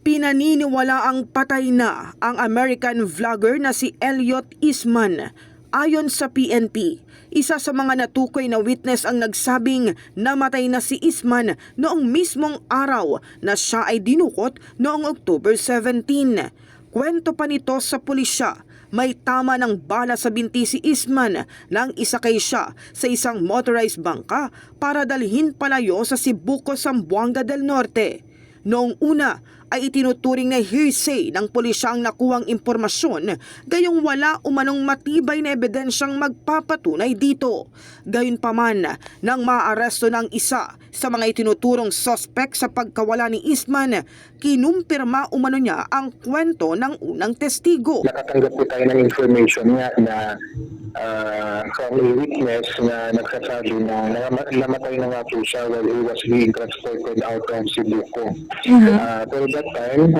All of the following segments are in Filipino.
Pinaniniwalaang patay na ang American vlogger na si Elliot Eastman. Ayon sa PNP, isa sa mga natukoy na witness ang nagsabing namatay na si Eastman noong mismong araw na siya ay dinukot noong October 17. Kwento pa nito sa pulisya, may tama ng bala sa binti si Eastman nang isakay siya sa isang motorized bangka para dalhin palayo sa Cebuco, Zamboanga del Norte. Noong una ay itinuturing na hearsay ng pulisya ang nakuhang impormasyon, gayong wala umanong matibay na ebidensyang magpapatunay dito. Gayunpaman, nang maaresto ng isa sa mga itinuturong suspect sa pagkawala ni Eastman, kinumpirma umano niya ang kwento ng unang testigo. Nakatanggap po tayo ng information nga na from a witness na nagsasabi na namatay na nga po siya while he was being transported out of Cebuco. Pero that time,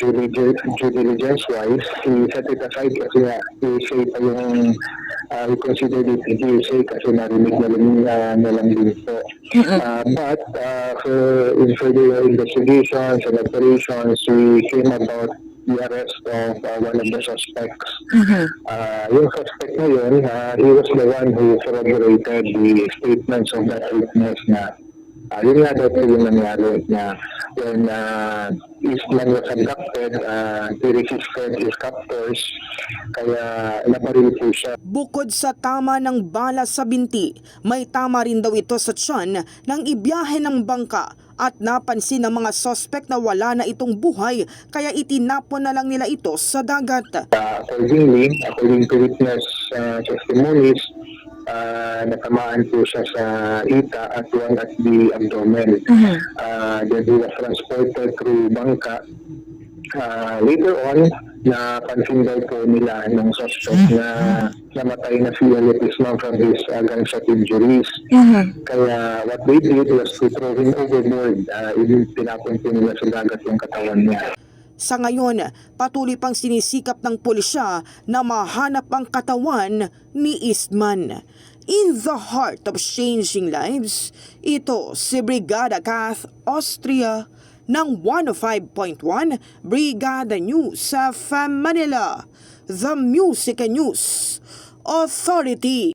due diligence-wise, he set it aside kasi nga hearsay pa yung we considered it hearsay kasi narinig na lang din po. But in further investigations and operations, we came about the arrest of one of the suspects. Yung suspect na yun, he was the one who corroborated the statements of that witness na yun nga daw po yung nangyari na when Eastman was abducted, he resisted his captors, kaya nabaril po siya. Bukod sa tama ng bala sa binti, may tama rin daw ito sa tiyan ng ibiyahe ng bangka at napansin ng mga suspect na wala na itong buhay kaya itinapon na lang nila ito sa dagat. According to witness testimonies, natamaan po siya sa ita at one at the abdomen. Then he was transported through bangka. Later on, napansin daw po nila ng suspect na namatay na si Elliot Eastman from his gunshot injuries. Kaya what they did was to throw him overboard. Tinapon po nila sa dagat yung katawan niya. Sa ngayon, patuloy pang sinisikap ng pulisya na mahanap ang katawan ni Eastman. In the heart of changing lives, ito si Brigada Kath Austria ng 105.1 Brigada News sa FM Manila, The Music News Authority.